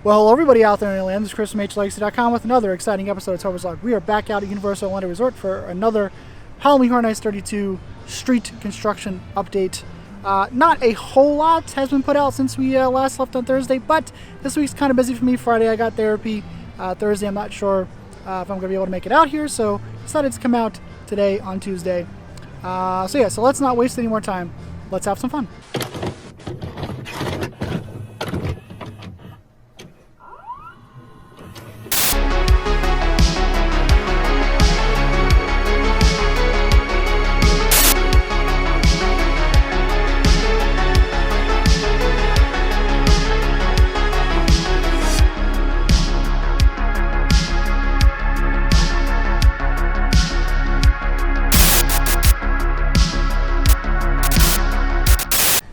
Well, hello everybody out there in the land. This is Chris from HLegacy.com with another exciting episode of Topher's Log. We are back out at Universal Orlando Resort for another Halloween Horror Nights 32 street construction update. Not a whole lot has been put out since we last left on Thursday, but this week's kind of busy for me. Friday I got therapy. Thursday I'm not sure if I'm going to be able to make it out here, so decided to come out today on Tuesday. So let's not waste any more time. Let's have some fun.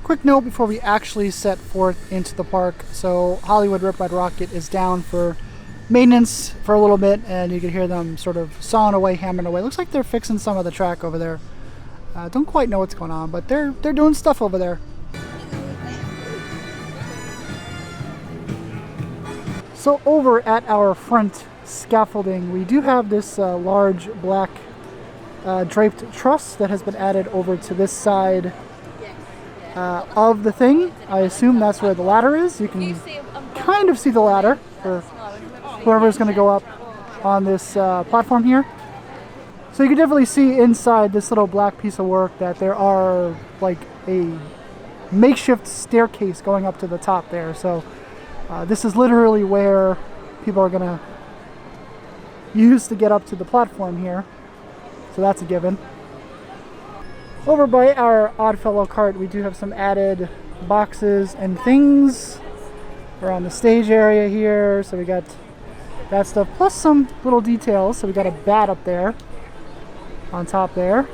Quick note before we actually set forth into the park. So Hollywood Rip Ride Rocket is down for maintenance for a little bit, and you can hear them sort of sawing away, hammering away. Looks like they're fixing some of the track over there. Don't quite know what's going on, but they're doing stuff over there. So over at our front scaffolding, we do have this large black draped truss that has been added over to this side of the thing. I assume that's where the ladder is. You can kind of see the ladder for whoever's going to go up on this platform here. So you can definitely see inside this little black piece of work that there are like a makeshift staircase going up to the top there. So this is literally where people are going to use to get up to the platform here. So that's a given. Over by our Oddfellow cart, we do have some added boxes and things around the stage area here. So we got that stuff, plus some little details. So we got a bat up there, on top there.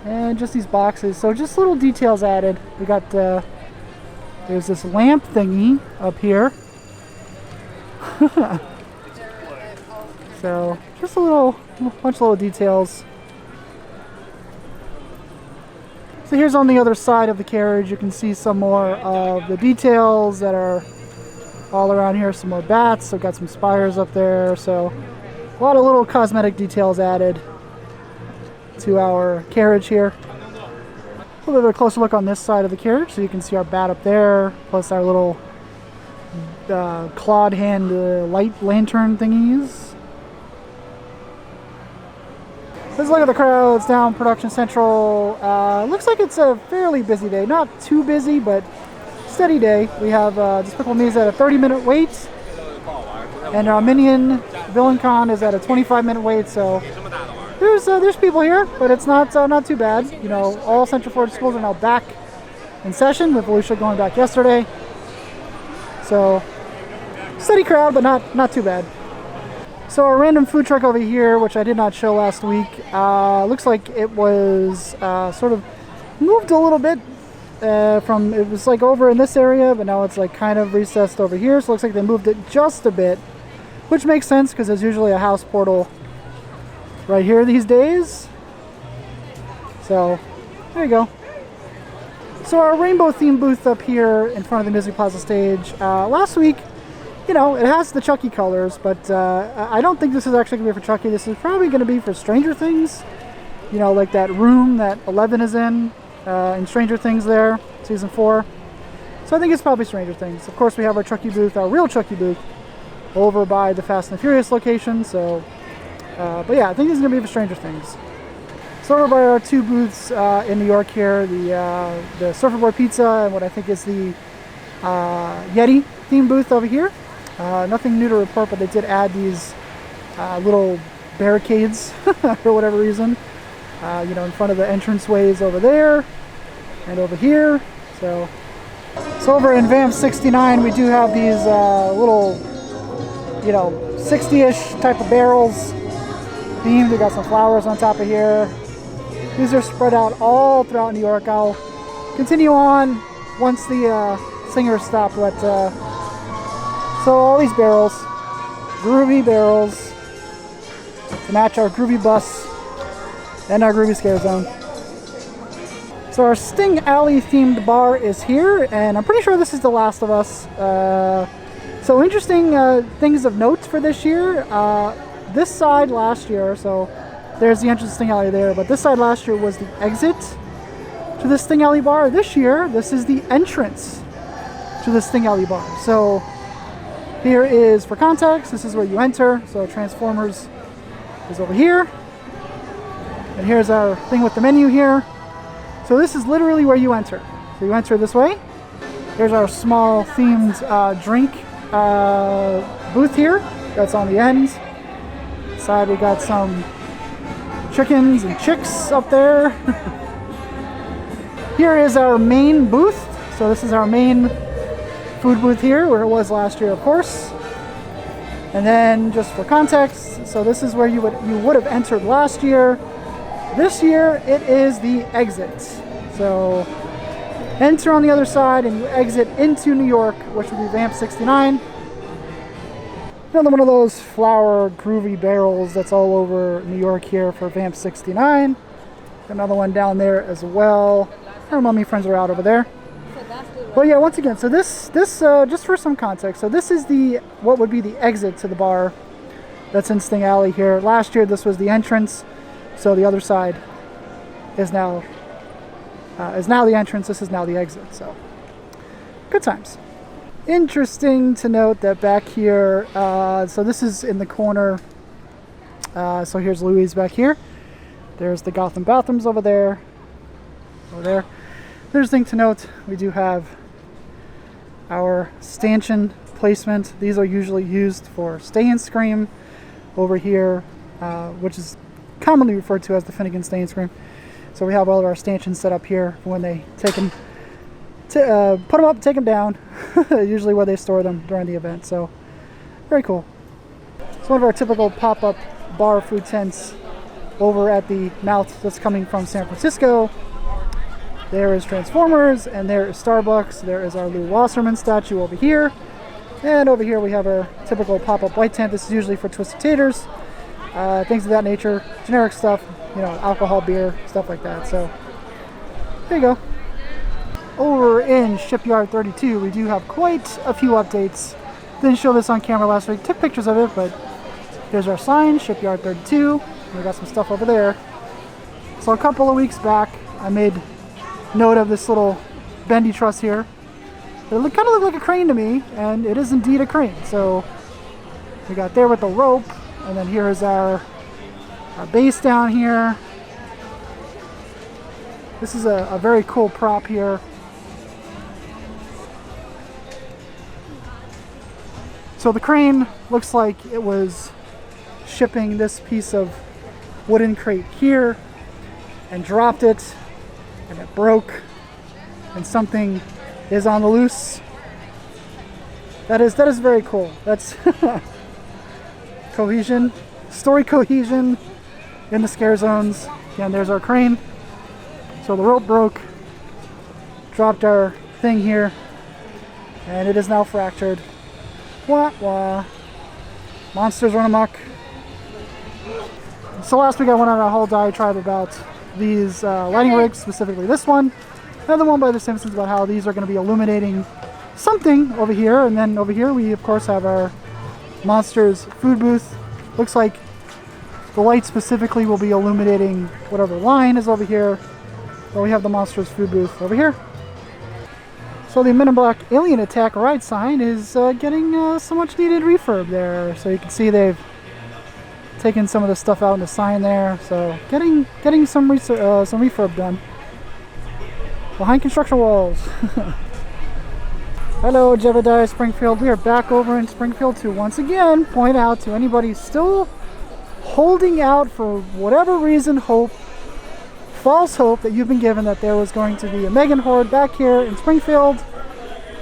And just these boxes, so just little details added. We got, there's this lamp thingy up here. So just a bunch of little details. So here's on the other side of the carriage, you can see some more of the details that are all around here. Some more bats, so got some spires up there. So a lot of little cosmetic details added to our carriage here. A little bit of a closer look on this side of the carriage, so you can see our bat up there, plus our little clawed hand light lantern thingies. Let's look at the crowds down Production Central. Looks like it's a fairly busy day. Not too busy, but steady day. We have Despicable Me is at a 30-minute wait, and our Minion VillainCon is at a 25-minute wait. So there's people here, but it's not too bad. You know, all Central Florida schools are now back in session, with Alicia going back yesterday. So steady crowd, but not too bad. So our random food truck over here, which I did not show last week, looks like it was sort of moved a little bit from, it was like over in this area, but now it's like kind of recessed over here. So it looks like they moved it just a bit, which makes sense because there's usually a house portal right here these days. So there you go. So our rainbow theme booth up here in front of the Music Plaza stage, last week, you know, it has the Chucky colors, but I don't think this is actually going to be for Chucky. This is probably going to be for Stranger Things. You know, like that room that 11 is in Stranger Things there, season 4. So I think it's probably Stranger Things. Of course, we have our Chucky booth, our real Chucky booth, over by the Fast and the Furious location. So, but yeah, I think this is going to be for Stranger Things. So over by our two booths in New York here, the Surferboard Pizza and what I think is the Yeti theme booth over here. Nothing new to report, but they did add these little barricades for whatever reason, you know, in front of the entranceways over there and over here. So over in VAMP 69, we do have these little, you know, 60-ish type of barrels themed. We got some flowers on top of here. These are spread out all throughout New York. I'll continue on once the singers stop, but so all these barrels, groovy barrels, to match our groovy bus and our groovy scare zone. So our Sting Alley themed bar is here, and I'm pretty sure this is The Last of Us. So interesting things of note for this year. This side last year, so there's the entrance to Sting Alley there, but this side last year was the exit to the Sting Alley bar. This year, this is the entrance to the Sting Alley bar. So here is, for context, this is where you enter. So Transformers is over here. And here's our thing with the menu here. So this is literally where you enter. So you enter this way. Here's our small themed drink booth here. That's on the end. Side we got some chickens and chicks up there. Here is our main booth. So this is our main food booth here, where it was last year, of course. And then just for context, so this is where you would have entered last year. This year it is the exit. So enter on the other side and you exit into New York, which would be Vamp 69. Another one of those flower groovy barrels that's all over New York here for Vamp 69. Another one down there as well. Our mummy friends are out over there. But yeah, once again, so this just for some context, so this is what would be the exit to the bar that's in Sting Alley here. Last year this was the entrance, so the other side is now the entrance. This is now the exit. So good times. Interesting to note that back here, so this is in the corner. So here's Louis back here. There's the Gotham bathrooms over there. Over there. There's a thing to note, we do have our stanchion placement. These are usually used for Stay and Scream over here, which is commonly referred to as the Finnegan Stay and Scream. So we have all of our stanchions set up here for when they take them, put them up, take them down, usually where they store them during the event. So very cool. It's one of our typical pop-up bar food tents over at the mouth that's coming from San Francisco. There is Transformers, and there is Starbucks. There is our Lou Wasserman statue over here. And over here we have our typical pop-up white tent. This is usually for Twisted Taters, things of that nature, generic stuff, you know, alcohol, beer, stuff like that. So there you go. Over in Shipyard 32, we do have quite a few updates. Didn't show this on camera last week. Took pictures of it, but here's our sign, Shipyard 32. We got some stuff over there. So a couple of weeks back, I made note of this little bendy truss here. It kind of looked like a crane to me, and it is indeed a crane. So we got there with the rope, and then here is our base down here. This is a very cool prop here. So the crane looks like it was shipping this piece of wooden crate here and dropped it, and it broke, and something is on the loose. That is very cool. That's cohesion, story cohesion in the scare zones. Again, there's our crane. So the rope broke, dropped our thing here, and it is now fractured. Wah wah. Monsters run amok. So last week I went on a whole diatribe about these lighting rigs, specifically this one, and the one by the Simpsons, about how these are going to be illuminating something over here. And then over here we of course have our Monsters food booth. Looks like the light specifically will be illuminating whatever line is over here. But we have the Monsters food booth over here. So the Men in Black Alien Attack ride sign is getting some much needed refurb there. So you can see they've taken some of the stuff out in the sign there. So getting some refurb done behind construction walls. Hello, Jebediah Springfield. We are back over in Springfield to once again point out to anybody still holding out for whatever reason, false hope that you've been given that there was going to be a Megan Horde back here in Springfield.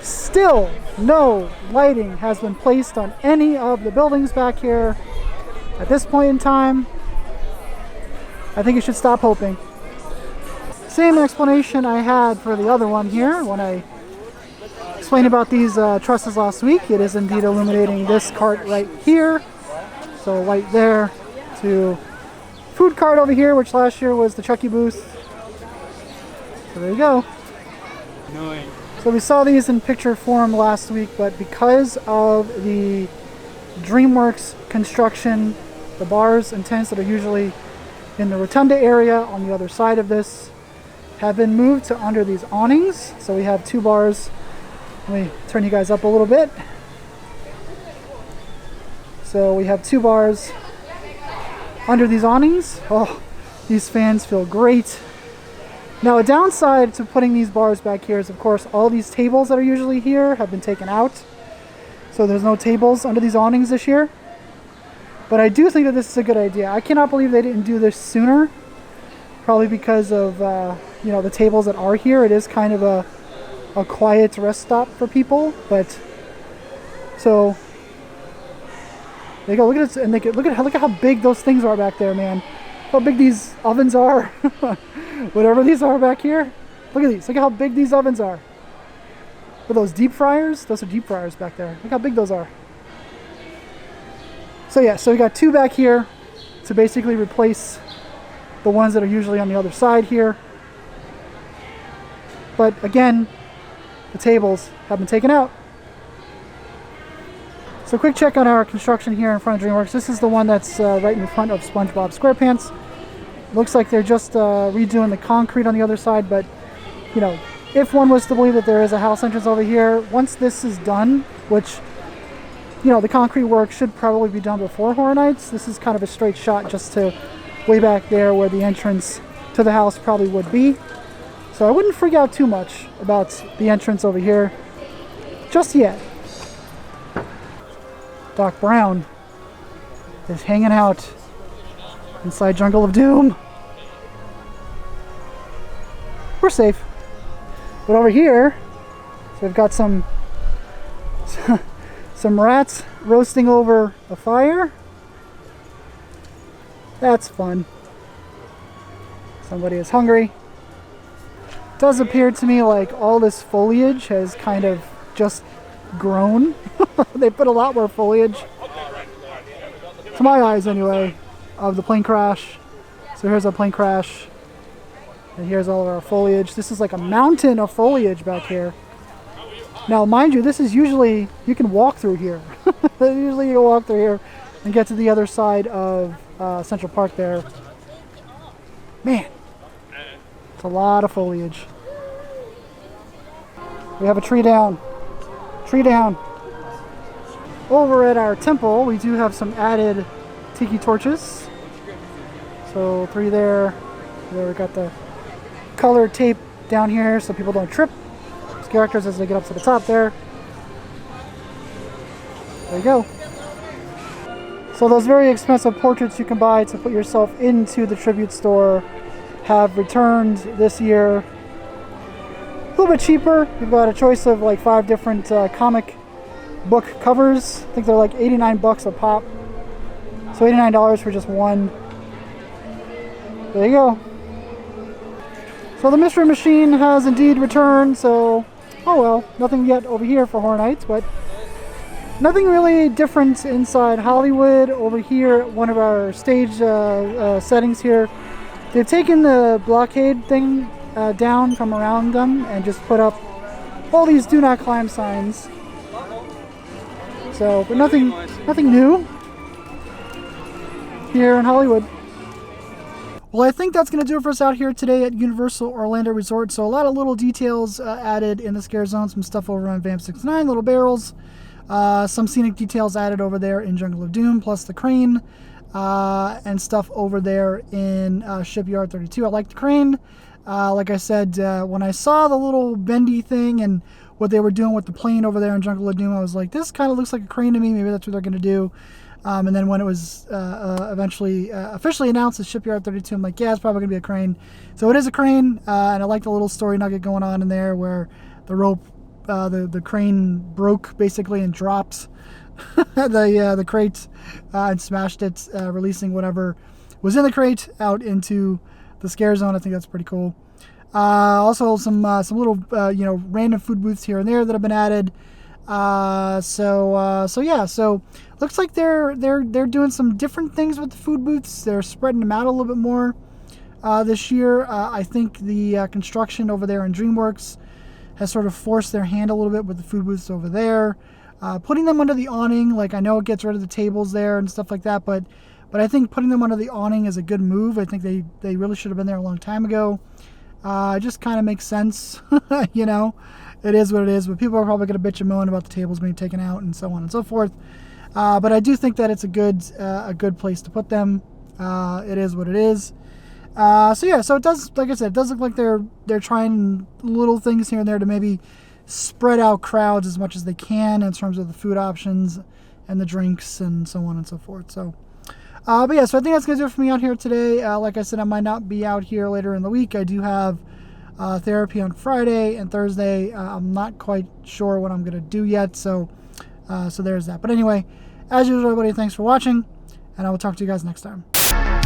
Still no lighting has been placed on any of the buildings back here at this point in time. I think you should stop hoping. Same explanation I had for the other one here when I explained about these trusses last week. It is indeed illuminating this cart right here. So light there to food cart over here, which last year was the Chucky booth. So there you go. Nice. So we saw these in picture form last week, but because of the DreamWorks construction, the bars and tents that are usually in the rotunda area on the other side of this have been moved to under these awnings. So we have 2 bars. Let me turn you guys up a little bit. So we have 2 bars under these awnings. Oh, these fans feel great. Now a downside to putting these bars back here is, of course, all these tables that are usually here have been taken out. So there's no tables under these awnings this year. But I do think that this is a good idea. I cannot believe they didn't do this sooner. Probably because of you know, the tables that are here. It is kind of a quiet rest stop for people. But so they go. Look at this, and look at how big those things are back there, man. How big these ovens are. Whatever these are back here. Look at these. Look at how big these ovens are. Are those deep fryers? Those are deep fryers back there. Look how big those are. So yeah, so we got 2 back here to basically replace the ones that are usually on the other side here. But again, the tables have been taken out. So quick check on our construction here in front of DreamWorks. This is the one that's right in front of SpongeBob SquarePants. Looks like they're just redoing the concrete on the other side, but you know, if one was to believe that there is a house entrance over here, once this is done, which, you know, the concrete work should probably be done before Horror Nights. This is kind of a straight shot just to way back there where the entrance to the house probably would be. So I wouldn't freak out too much about the entrance over here just yet. Doc Brown is hanging out inside Jungle of Doom. We're safe. But over here, so we've got some rats roasting over a fire. That's fun. Somebody is hungry. It does appear to me like all this foliage has kind of just grown. They put a lot more foliage, to my eyes anyway, of the plane crash. So here's our plane crash. And here's all of our foliage. This is like a mountain of foliage back here. Now, mind you, this is usually, you can walk through here. Usually you can walk through here and get to the other side of Central Park there. Man, it's a lot of foliage. We have a tree down. Tree down. Over at our temple, we do have some added tiki torches. So 3 there. There we got the colored tape down here so people don't trip. These characters as they get up to the top there. There you go. So those very expensive portraits you can buy to put yourself into the tribute store have returned this year. A little bit cheaper. You've got a choice of like 5 different comic book covers. I think they're like 89 bucks a pop. So $89 for just one. There you go. So the Mystery Machine has indeed returned, so oh well, nothing yet over here for Horror Nights, but nothing really different inside Hollywood. Over here, one of our stage settings here, they've taken the blockade thing down from around them and just put up all these do not climb signs. So, but nothing new here in Hollywood. Well, I think that's going to do it for us out here today at Universal Orlando Resort. So a lot of little details added in the scare zone, some stuff over on Vamp 69, little barrels, some scenic details added over there in Jungle of Doom, plus the crane, and stuff over there in Shipyard 32. I like the crane. Like I said, when I saw the little bendy thing and what they were doing with the plane over there in Jungle of Doom, I was like, this kind of looks like a crane to me. Maybe that's what they're going to do. And then when it was eventually officially announced as Shipyard 32, I'm like, yeah, it's probably going to be a crane. So it is a crane, and I like the little story nugget going on in there where the rope, the crane broke basically and dropped the crate and smashed it, releasing whatever was in the crate out into the scare zone. I think that's pretty cool. Also some little random food booths here and there that have been added. So looks like they're doing some different things with the food booths. They're spreading them out a little bit more. this year. I think the construction over there in DreamWorks has sort of forced their hand a little bit with the food booths over there. Putting them under the awning, like I know it gets rid of the tables there and stuff like that, but I think putting them under the awning is a good move. I think they really should have been there a long time ago. It just kind of makes sense, you know. It is what it is, but people are probably going to bitch and moan about the tables being taken out and so on and so forth. But I do think that it's a good place to put them. It is what it is. So yeah, so it does, like I said, it does look like they're trying little things here and there to maybe spread out crowds as much as they can in terms of the food options and the drinks and so on and so forth. So, but yeah, so I think that's going to do it for me out here today. Like I said, I might not be out here later in the week. I do have therapy on Friday and Thursday. I'm not quite sure what I'm going to do yet, so there's that. But anyway, as usual, everybody, thanks for watching, and I will talk to you guys next time.